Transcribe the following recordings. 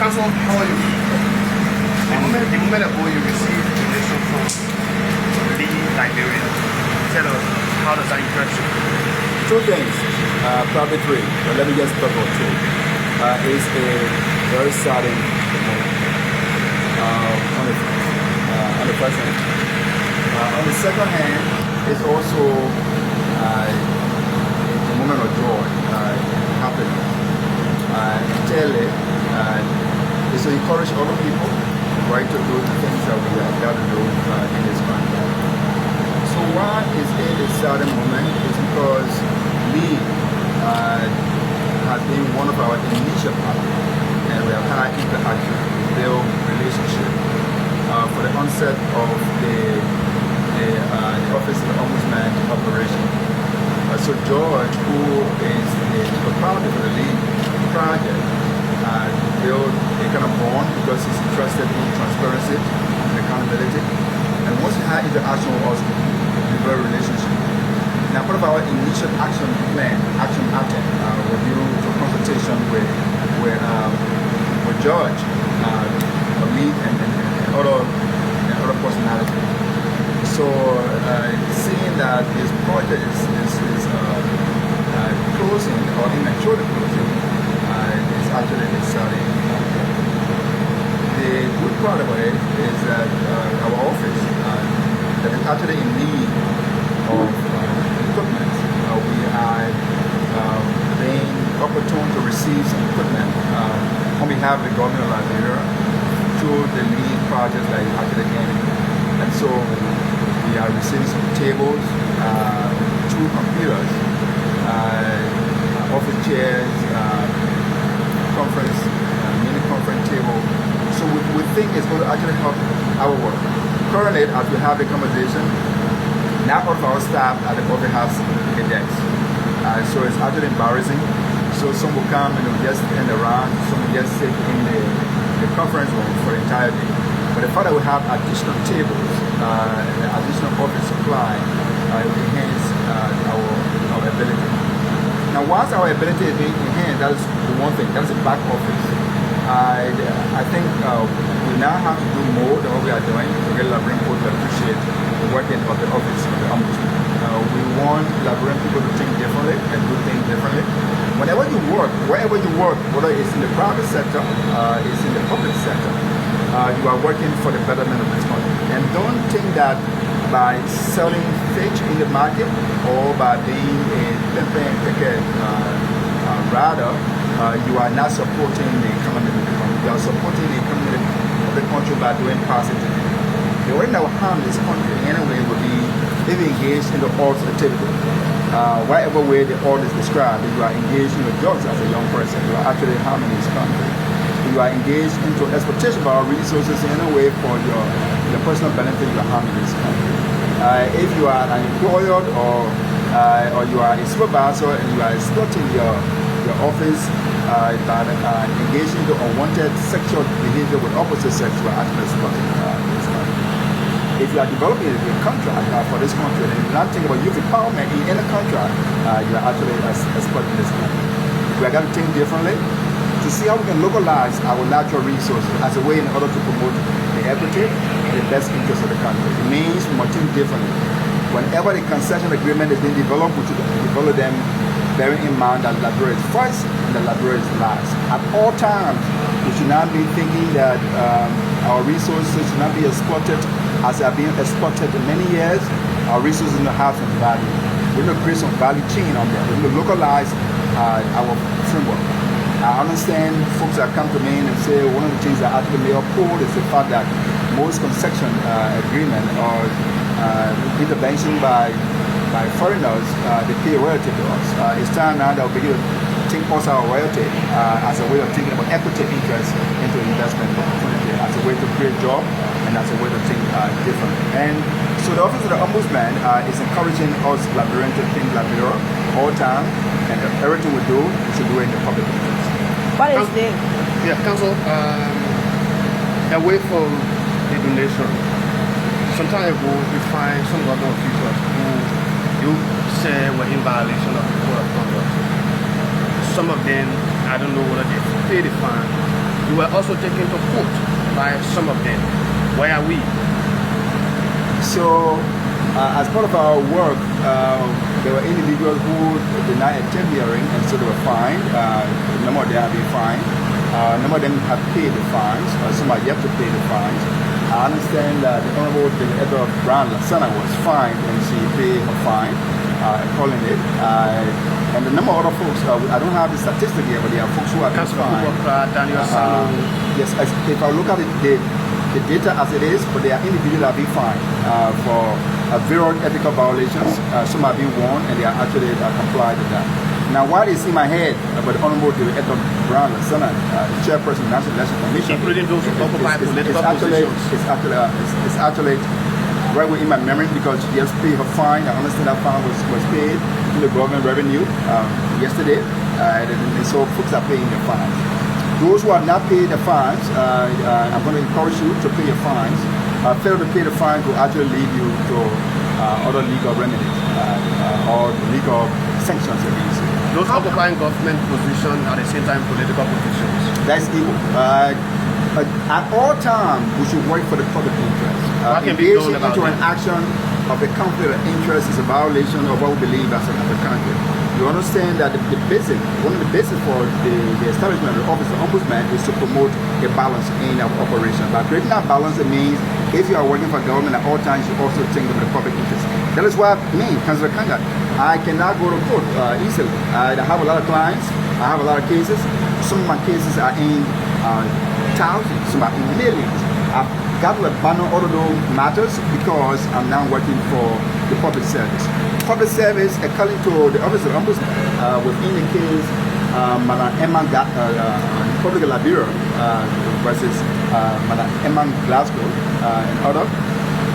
Council, how are you? The moment ago you received donation from Liberia. Tell us, how does that impress you? Two things, probably three, but let me just talk about two. It's a very saddening moment on the first hand. On the second hand, it's also a moment of joy, happiness. Clearly, is to encourage other people, right, to do the things that we have got to do in this country. So why is it a saddening moment? It's because we has been one of our initial partners, and we have had interaction, build relationship for the onset of the Office of the Ombudsman operation. So George, who is the founder for the lead project, build a kind of bond because he's interested in transparency and accountability. And once we had interaction with us, we build a relationship. Now, part of our initial action plan, action item, review for consultation with George, me and other personalities. So, seeing that this project is closing or immaturely closing, is actually exciting. The good part of it is that our office that is actually in need of equipment. We are being opportune to receive some equipment on behalf of the government of Liberia through the lead project that is actually in. And so we are receiving some tables, 2 computers, office chairs, conference, mini conference table. So we think it's going to actually help our work. Currently, as we have the conversation, not all of our staff at the office has a desk. So it's actually embarrassing. So some will come and they'll just stand around, some will just sit in the conference room for the entire day. But the fact that we have additional tables, additional office supply, will enhance our ability. Now, once our ability is being enhanced, that is the one thing, that is the back office. I think we now have to do more than what we are doing to get Liberian people to appreciate the working of the office of the Ombudsman. We want Liberian people to think differently and do things differently. Whenever you work, wherever you work, whether it's in the private sector, it's in the public sector, you are working for the betterment of this country. And don't think that by selling fish in the market or by being a pimping ticket rather, you are not supporting the economy of the country. You are supporting the economy of the country by doing positive. The way that will harm this country anyway would be if you engage in the odds activity. Whatever way the odd is described, if you are engaged in the drugs as a young person, you are actually harming this country. If you are engaged into exploitation of our resources in a way for your personal benefit, you are harming this country. If you are an employer or you are a supervisor and you are exploiting your office by engaging in unwanted sexual behavior with opposite sex, you are actually exploiting this country. If you are developing a contract for this country and you're not thinking about youth empowerment in any contract, you are actually exploiting this country. We are going to think differently to see how we can localize our natural resources as a way in order to promote the equity and the best interest of the country. It means we must think differently. Whenever the concession agreement is being developed, we should develop them bearing in mind that Liberia is first and that Liberia is last. At all times, we should not be thinking that our resources should not be exploited as they are being exploited in many years. Our resources need to have some value. We need to create some value chain on them. We need to localize our framework. I understand folks that come to me and say one of the things that actually may uphold is the fact that most concession agreement or intervention by foreigners, they pay royalty to us. It's time now that we begin to think also our royalty as a way of thinking about equity interest into investment opportunity, as a way to create jobs and as a way to think differently. And so the Office of the Ombudsman is encouraging us Liberians to think Liberia all the time, and everything we do, we should do it in the public interest. What is the? Yeah, Council, away from the donation, some time ago we find some government officials who you say were in violation of the code of conduct. Some of them, I don't know whether they pay the fine You were also taken to court by some of them. Where are we? So, as part of our work, there were individuals who denied a temp hearing, and so they were fined. A number of them have been fined. A number of them have paid the fines. Some are yet to pay the fines. I understand that the Honorable Director of Brown Lasana was fined, and she paid her fine, calling it. And the number of other folks, I don't have the statistic here, but there are folks who have been fined. Yes, if I look at the data as it is, but there are individuals that have been fined for various ethical violations. Some have been warned, and they are actually complied with that. Now, what is in my head about the Honorable Director Brown Lasana, the chairperson of the National Election Commission, including those who occupy political positions, it's actually right in my memory, because she just paid her fine. I understand that fine was paid to the government revenue yesterday, and so folks are paying their fines. Those who have not paid the fines, I'm going to encourage you to pay your fines. Fail to pay the fines will actually lead you to other legal remedies or legal sanctions against you. Those occupying government positions at the same time political positions. That's evil. At all times, we should work for the public interest. Engaging into an action of a conflict of interest is a violation of what we believe as a country. You understand that one of the basics for the establishment of the Office of Ombudsman is to promote a balance in our operation. By creating that balance, it means if you are working for government at all times, you also think of the public interest. That is why Cllr Kangar, I cannot go to court easily. I have a lot of clients, I have a lot of cases. Some of my cases are in thousands, some are in millions. I've got to abandon all of those matters because I'm now working for the public service. Public service, according to the Office of Ombudsman, within the case Madam Emma Republic of Liberia versus Madam Emma Glasgow and others,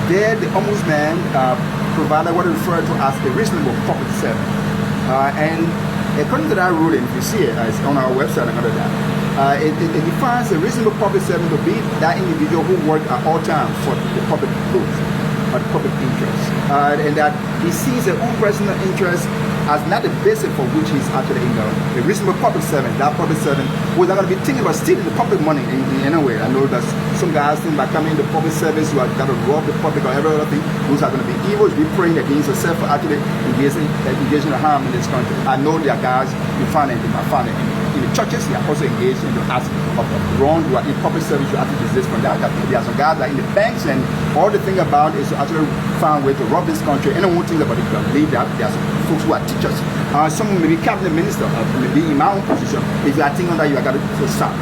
there the Ombudsman provided what is referred to as a reasonable public service. And according to that ruling, if you see it, it's on our website and other that. It defines a reasonable public servant to be that individual who works at all times for the public good or the public interest, and that he sees his own personal interest as not the basis for which he's actually in government. A reasonable public servant, that public servant who is not going to be thinking about stealing the public money in any way. I know that some guys think by coming into public service, you are going to rob the public or every other thing. Those are going to be evil. You be praying against yourself for actually engaging in harm in this country. I know there are guys you find it in the churches. They are also engaged in the acts of wrong. You are in public service. You actually desist from that. There are some guys that are in the banks, and all the thing about is to actually find a way to rob this country. Anyone thinks about it, you can believe that. There are some folks who are teachers. Someone may be cabinet minister, maybe in my own position. If you are thinking that, you are got to stop.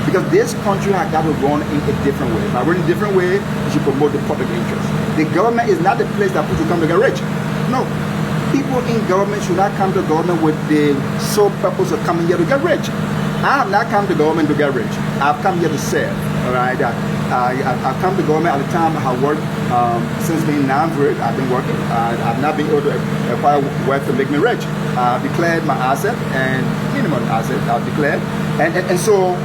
Because this country has got to run in a different way. By running a different way, you should promote the public interest. The government is not the place that people come to get rich. No. People in government should not come to government with the sole purpose of coming here to get rich. I have not come to government to get rich. I've come here to serve. All right. I've come to government at the time I have worked since being 9th grade. I've been working. I've not been able to acquire wealth to make me rich. I've declared my asset and minimum asset I've declared, and so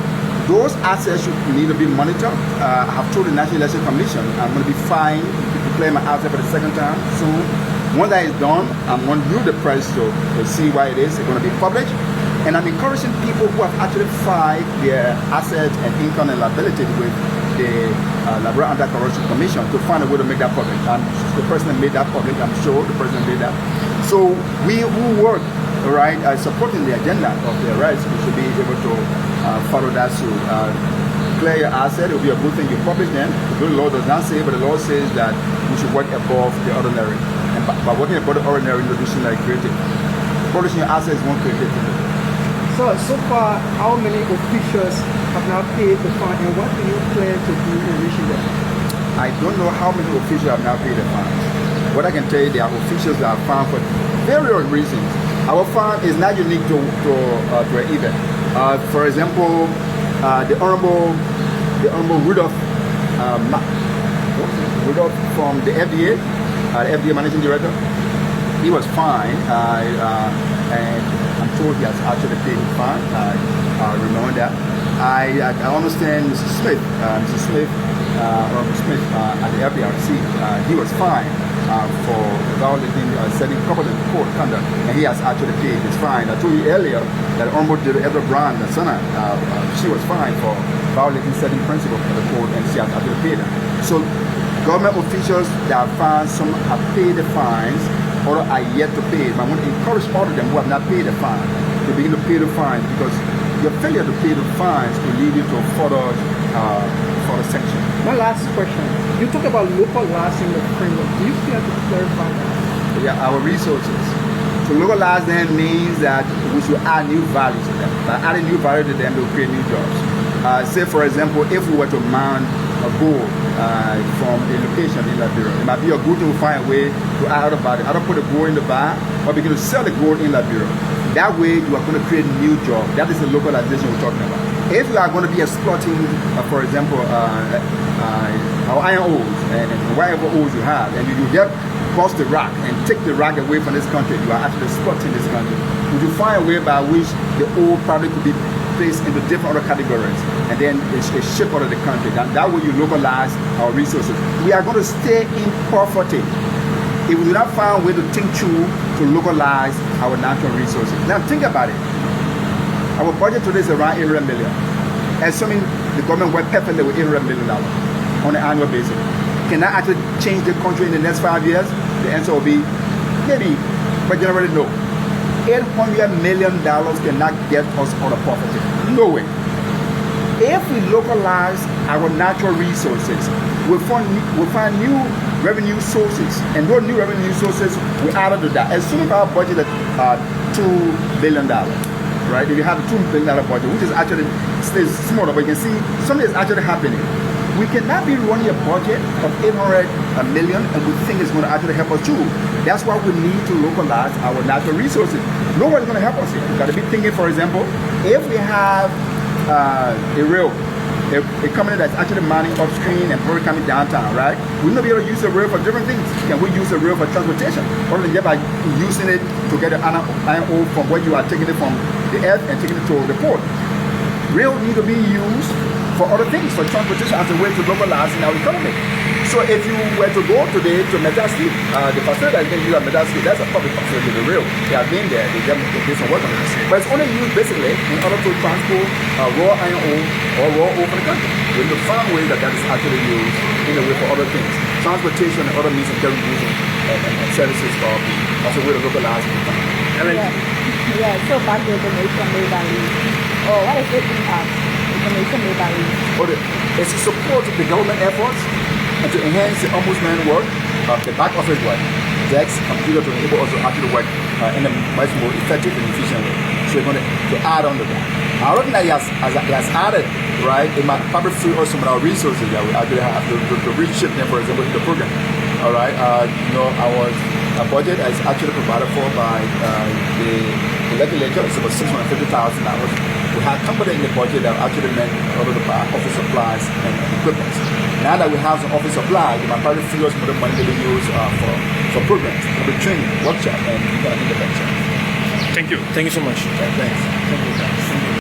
those assets should need to be monitored. I have told the National Election Commission I'm going to be fined to declare my asset for the second time soon. Once that is done, I'm going to do the press to see why it is. It's going to be published. And I'm encouraging people who have actually filed their assets and income and liability with the Liberia Anti-Corruption Commission to find a way to make that public. And the person that made that public, I'm sure the person made that. So we who work, right, supporting the agenda of their rights, we should be able to follow that suit. Declare your asset, it will be a good thing you publish them. The good law does not say, but the law says that we should work above the ordinary. And by working above the ordinary, introducing like creative. Publishing your assets won't create it. So far, how many officials have now paid the fine, and what do you plan to do in reaching them? I don't know how many officials have now paid the fines. What I can tell you, there are officials that are fined for various reasons. Our fine is not unique to an event. For example, the Honorable Rudolph from the FDA, the FDA Managing Director, he was fined, and I'm told he has actually paid the fine. I remember that. I understand Mrs. Smith at the FDRC, he was fined for violating setting couple in court conduct, and he has actually paid his fine. I told you earlier that Ombudsman Edward Brown, the son, she was fined for violating certain principles of the court, and she has actually paid them. So government officials that have fined, some have paid the fines, others are yet to pay. But I want to encourage all of them who have not paid the fine to begin to pay the fines, because your failure to pay the fines will lead you to further sanction. My last question. You talk about localizing the framework. Do you care to clarify that? Yeah, our resources. To localize them means that we should add new value to them. By adding new value to them, they'll create new jobs. Say, for example, if we were to mount a gold from a location in Liberia, it might be a good thing to find a way to add other value. Either put the gold in the bar or begin to sell the gold in Liberia. That way, you are going to create new jobs. That is the localization we're talking about. If you are going to be exploiting, for example, our iron ores and whatever ores you have, and you get across the rock and take the rock away from this country, you are actually exploiting this country. Would you find a way by which the ore probably could be placed into different other categories, and then it's shipped out of the country? That way you localize our resources. We are going to stay in poverty if we do not find a way to think through to localize our natural resources. Now think about it. Our budget today is around $800 million. Assuming the government works perfectly with $800 million on an annual basis. Can that actually change the country in the next 5 years? The answer will be maybe, but generally no. $800 million cannot get us out of poverty. No way. If we localize our natural resources, we'll find new revenue sources, and those new revenue sources will add to that. Assuming our budget is $2 billion, right? If you have a $2 billion budget, which is actually still smaller, but you can see something is actually happening. We cannot be running a budget of $800 million and we think it's going to actually help us too. That's why we need to localize our natural resources. Nobody's going to help us here. We've got to be thinking, for example, if we have a company that's actually mining upstream and probably coming downtown, right? We're not be able to use the rail for different things. Can we use the rail for transportation? Or than by using it to get the iron ore from where you are taking it from the earth and taking it to the port. Rail need to be used for other things, for transportation as a way to localize in our economy. So if you were to go today to Medasi, the facility that you use at Medasi, that's a public facility, the rail. They have been there, they did some work on it. But it's only used basically in order to transport raw iron ore or raw ore for the country. We need to find ways that is actually used in a way for other things. Transportation and other means of carrying goods and services for as a way to localize the economy. Yeah, so back to the information made by you. Oh, what is it impact? Information made by you. It's to support the government efforts and to enhance the Ombudsman work, the back office work. Dex computer to enable us to actually work in a much more effective and efficient way. So we're going to add on to that. I don't think that he has added, right? It might probably free us some of our resources that we actually have to reshape them, for example, in the program. All right, our budget is actually provided for by the legislature. It's about $650,000. We have company in the budget that actually meant all of the office supplies and equipment. Now that we have some office supplies, we might probably figure out some of the money that we use for programs, for the training, workshop, and intervention. Thank you. Thank you so much. Okay, thanks. Thank you.